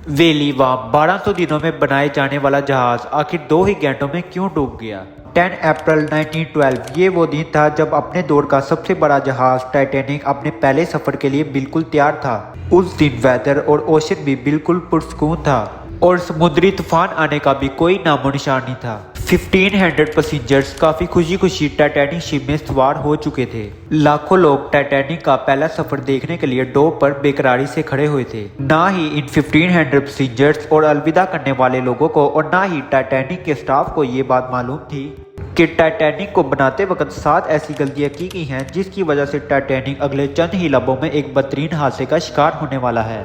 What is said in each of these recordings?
वेली वाम 1200 दिनों में बनाए जाने वाला जहाज आखिर 2 ही घंटों में क्यों डूब गया। 10 अप्रैल 1912 ये वो दिन था जब अपने दौर का सबसे बड़ा जहाज टाइटैनिक अपने पहले सफर के लिए बिल्कुल तैयार था। उस दिन वेदर और ओशन भी बिल्कुल पुरसकून था और समुद्री तूफान आने का भी कोई नामो निशान नहीं था। 1500 पैसेंजर्स काफी खुशी खुशी टाइटैनिक शिप में सवार हो चुके थे। लाखों लोग टाइटैनिक का पहला सफर देखने के लिए डोक पर बेकरारी से खड़े हुए थे। ना ही इन 1500 पैसेंजर्स और अलविदा करने वाले लोगों को और ना ही टाइटैनिक के स्टाफ को ये बात मालूम थी कि टाइटैनिक को बनाते वक्त 7 ऐसी गलतियां की गई हैं जिसकी वजह से टाइटैनिक अगले चंद ही लम्हों में एक बदतरीन हादसे का शिकार होने वाला है।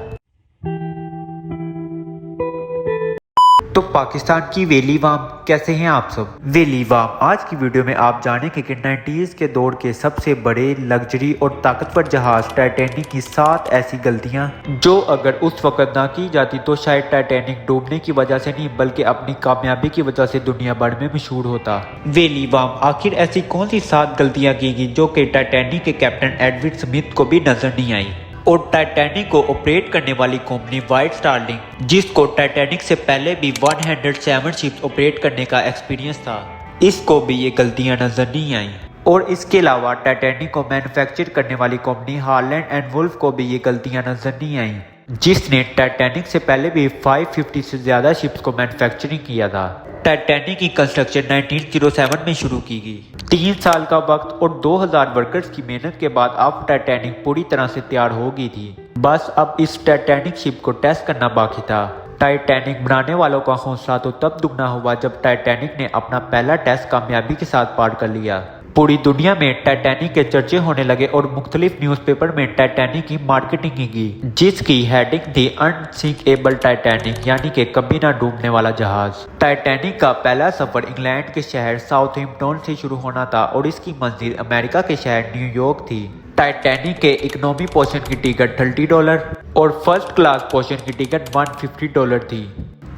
तो पाकिस्तान की वेली वाम, कैसे हैं आप सब। वेली वाम आज की वीडियो में आप जानेंगे कि 90s के दौर के सबसे बड़े लग्जरी और ताकतवर जहाज टाइटैनिक की 7 ऐसी गलतियां जो अगर उस वक्त ना की जाती तो शायद टाइटैनिक डूबने की वजह से नहीं बल्कि अपनी कामयाबी की वजह से दुनिया भर में मशहूर होता। वेली वाम आखिर ऐसी कौन सी 7 गलतियां की गई जो कि टाइटैनिक के कैप्टन एडविन स्मिथ को भी नजर नहीं आई। और टाइटैनिक को ऑपरेट करने वाली कंपनी व्हाइट स्टार लिंक, जिसको टाइटैनिक से पहले भी 107 शिप्स ऑपरेट करने का एक्सपीरियंस था, इसको भी ये गलतियां नजर नहीं आई। और इसके अलावा टाइटैनिक को मैन्युफैक्चर करने वाली कंपनी हार्लैंड एंड वुल्फ को भी ये गलतियां नजर नहीं आई, जिसने टाइटैनिक से पहले भी 550 से ज्यादा शिप्स को मैन्युफैक्चरिंग किया था। टाइटैनिक की कंस्ट्रक्शन 1907 में शुरू की गई। 3 साल का वक्त और 2000 वर्कर्स की मेहनत के बाद अब टाइटैनिक पूरी तरह से तैयार हो गई थी। बस अब इस टाइटैनिक शिप को टेस्ट करना बाकी था। टाइटैनिक बनाने वालों का हौसला तो तब दुगना हुआ जब टाइटैनिक ने अपना पहला टेस्ट कामयाबी के साथ पार कर लिया। पूरी दुनिया में टाइटैनिक के चर्चे होने लगे और मुख्तलिफ न्यूज़पेपर में टाइटैनिक की मार्केटिंग की गई, जिसकी हेडिंग थी अनसिंकेबल टाइटैनिक, यानी कि कभी ना डूबने वाला जहाज। टाइटैनिक का पहला सफर इंग्लैंड के शहर साउथहैम्पटन से शुरू होना था और इसकी मंजिल अमेरिका के शहर न्यूयॉर्क थी। टाइटैनिक के इकोनॉमी पोर्शन की टिकट $30 और फर्स्ट क्लास पोर्शन की टिकट $150 थी।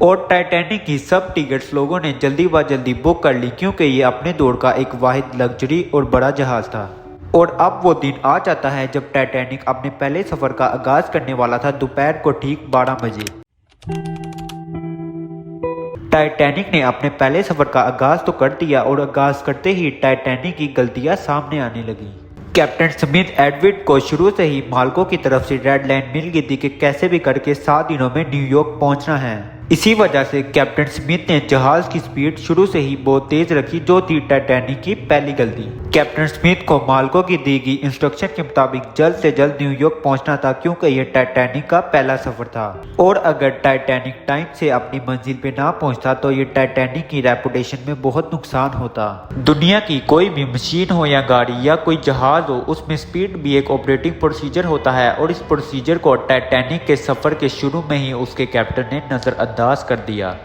और टाइटैनिक की सब टिकट्स लोगों ने जल्दी व जल्दी बुक कर ली क्योंकि ये अपने दौर का एक वाहिद लग्जरी और बड़ा जहाज था। और अब वो दिन आ जाता है जब टाइटैनिक अपने पहले सफर का आगाज करने वाला था दोपहर को ठीक 12 बजे। टाइटैनिक ने अपने पहले सफर का आगाज तो कर दिया और आगाज करते ही टाइटैनिक की गलतियां सामने आने लगी। कैप्टन स्मिथ एडविन को शुरू से ही मालकों की तरफ से रेड लाइन मिल गई थी कि कैसे भी करके 7 दिनों में न्यूयॉर्क पहुंचना है। इसी वजह से कैप्टन स्मिथ ने जहाज की स्पीड शुरू से ही बहुत तेज रखी, जो थी टाइटैनिक की पहली गलती। कैप्टन स्मिथ को मालकों की दी गई इंस्ट्रक्शन के मुताबिक जल्द से जल्द न्यूयॉर्क पहुंचना था क्योंकि यह टाइटैनिक का पहला सफर था और अगर टाइटैनिक टाइम से अपनी मंजिल पे ना पहुंचता तो ये टाइटैनिक की रेपुटेशन में बहुत नुकसान होता। दुनिया की कोई भी मशीन हो या गाड़ी या कोई जहाज हो, उसमें स्पीड भी एक ऑपरेटिंग प्रोसीजर होता है और इस प्रोसीजर को टाइटैनिक के सफर के शुरू में ही उसके कैप्टन ने नजरअंदाज कर दिया।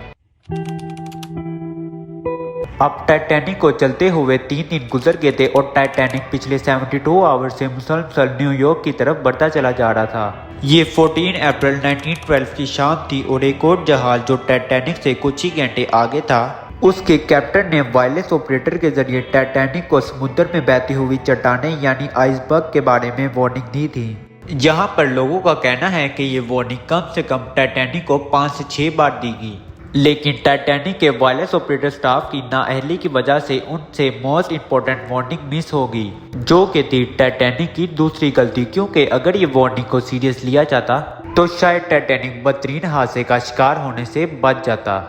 अब टाइटैनिक को चलते हुए 3 दिन गुजर गए थे और टाइटैनिक पिछले 72 आवर्स से मुसलसल न्यूयॉर्क की तरफ बढ़ता चला जा रहा था। ये 14 अप्रैल 1912 की शाम थी और एक और जहाज जो टाइटैनिक से कुछ ही घंटे आगे था, उसके कैप्टन ने वायरलेस ऑपरेटर के जरिए टाइटैनिक को समुद्र में बहती हुई चट्टानें यानी आइसबर्ग के बारे में वार्निंग दी थी। यहाँ पर लोगों का कहना है कि ये वार्निंग कम से कम टाइटैनिक को 5 से 6 बार दी गई, लेकिन टाइटैनिक के वायरलेस ऑपरेटर स्टाफ की नाअहली की वजह से उनसे मोस्ट इम्पोर्टेंट वार्निंग मिस हो गई, जो कि थी टाइटैनिक की दूसरी गलती, क्योंकि अगर ये वार्निंग को सीरियस लिया जाता तो शायद टाइटैनिक बदतरीन हादसे का शिकार होने से बच जाता।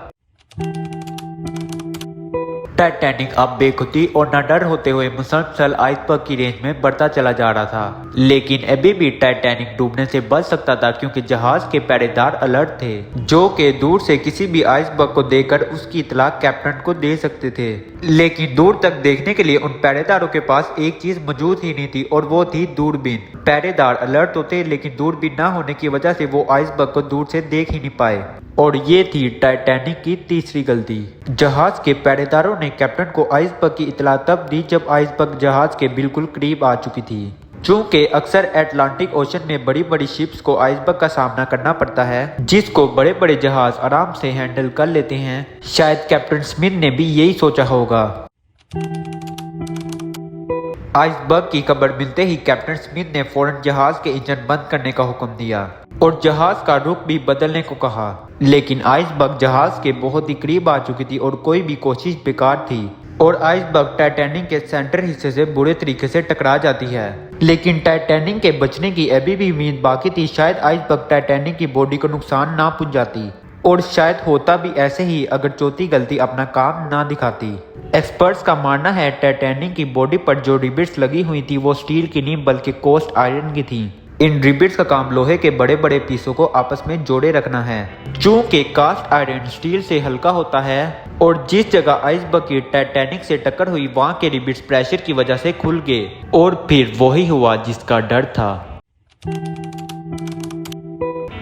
टाइटैनिक अब बेखुदी और न डर होते हुए मुसलसल आइसबर्ग की रेंज में बढ़ता चला जा रहा था, लेकिन अभी भी टाइटैनिक डूबने से बच सकता था क्योंकि जहाज के पहरेदार अलर्ट थे, जो कि दूर से किसी भी आइसबर्ग को देखकर उसकी इतला कैप्टन को दे सकते थे। लेकिन दूर तक देखने के लिए उन पहरेदारों के पास एक चीज मौजूद ही नहीं थी और वो थी दूरबीन। पहरेदार अलर्ट होते लेकिन दूरबीन न होने की वजह से वो आइसबर्ग को दूर से देख ही नहीं पाए और ये थी टाइटैनिक की तीसरी गलती। जहाज के पहरेदारों ने कैप्टन को आइसबर्ग की इतला तब दी जब आइसबर्ग जहाज के बिल्कुल करीब आ चुकी थी। चूंकि अक्सर अटलांटिक ओशन में बड़ी बड़ी शिप्स को आइसबर्ग का सामना करना पड़ता है, जिसको बड़े बड़े जहाज आराम से हैंडल कर लेते हैं, शायद कैप्टन स्मिथ ने भी यही सोचा होगा। आइसबर्ग की खबर मिलते ही कैप्टन स्मिथ ने फौरन जहाज के इंजन बंद करने का हुक्म दिया और जहाज का रुख भी बदलने को कहा, लेकिन आइसबर्ग जहाज के बहुत ही करीब आ चुकी थी और कोई भी कोशिश बेकार थी और आइसबर्ग टाइटैनिक के सेंटर हिस्से से बुरे तरीके से टकरा जाती है। लेकिन टाइटैनिक के बचने की अभी भी उम्मीद बाकी थी। शायद आइसबर्ग टाइटैनिक की बॉडी को नुकसान ना पहुंचाती और शायद होता भी ऐसे ही अगर चौथी गलती अपना काम ना दिखाती। एक्सपर्ट्स का मानना है टाइटैनिक की बॉडी पर जो रिबिट्स लगी हुई थी वो स्टील की नहीं बल्कि कास्ट आयरन की थी। इन रिबिट्स का काम लोहे के बड़े बड़े पीसों को आपस में जोड़े रखना है। चूंकि कास्ट आयरन स्टील से हल्का होता है और जिस जगह आइसबर्ग की टाइटैनिक से टक्कर हुई वहां के रिबिट्स प्रेशर की वजह से खुल गए और फिर वही हुआ जिसका डर था।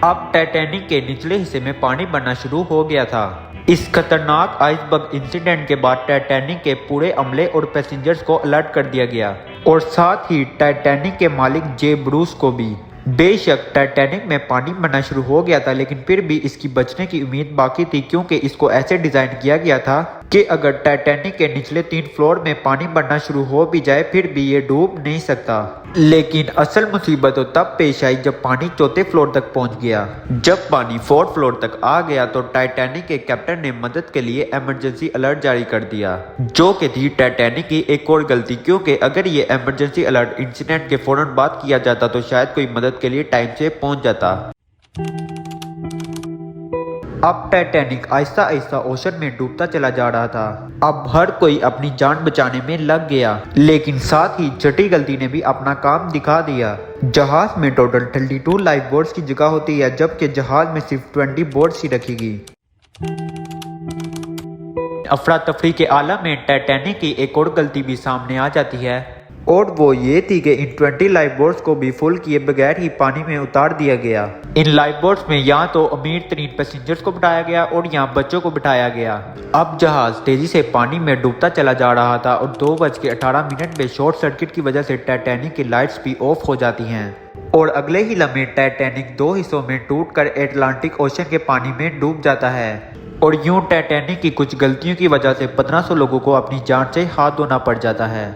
अब टाइटैनिक के निचले हिस्से में पानी बनना शुरू हो गया था। इस खतरनाक आइसबर्ग इंसिडेंट के बाद टाइटैनिक के पूरे अमले और पैसेंजर्स को अलर्ट कर दिया गया और साथ ही टाइटैनिक के मालिक जे ब्रूस को भी। बेशक टाइटैनिक में पानी बनना शुरू हो गया था, लेकिन फिर भी इसकी बचने की उम्मीद बाकी थी, क्योंकि इसको ऐसे डिजाइन किया गया था कि अगर टाइटैनिक के निचले 3 फ्लोर में पानी बनना शुरू हो भी जाए फिर भी ये डूब नहीं सकता। लेकिन असल मुसीबत तो तब पेश आई जब पानी 4थे फ्लोर तक पहुंच गया। जब पानी 4th फ्लोर तक आ गया तो टाइटैनिक के कैप्टन ने मदद के लिए इमरजेंसी अलर्ट जारी कर दिया, जो कि थी टाइटैनिक की एक और गलती, क्योंकि अगर ये इमरजेंसी अलर्ट इंसिडेंट के फौरन बाद किया जाता तो शायद कोई मदद के लिए टाइम से पहुंच जाता। अब टाइटैनिक आहिस्ता आहिस्ता ओशन में डूबता चला जा रहा था। अब हर कोई अपनी जान बचाने में लग गया, लेकिन साथ ही छठी गलती ने भी अपना काम दिखा दिया। जहाज में टोटल 32 लाइफ बोट्स की जगह होती है, जबकि जहाज में सिर्फ 20 बोट्स ही रखी गई। अफरा तफरी के आलम में टाइटैनिक की एक और गलती भी सामने आ जाती है और वो ये थी कि इन 20 लाइफ बोट्स को भी फुल किए बगैर ही पानी में उतार दिया गया। इन लाइफ बोट्स में यहाँ तो अमीर तरीन पैसेंजर्स को बिठाया गया और यहाँ बच्चों को बिठाया गया। अब जहाज तेजी से पानी में डूबता चला जा रहा था और 2:18 में शॉर्ट सर्किट की वजह से टाइटैनिक की लाइट्स भी ऑफ हो जाती हैं और अगले ही लम्हे टाइटैनिक 2 हिस्सों में टूटकर अटलांटिक ओशन के पानी में डूब जाता है और यूं टाइटैनिक की कुछ गलतियों की वजह से 1500 लोगों को अपनी जान से हाथ धोना पड़ जाता है।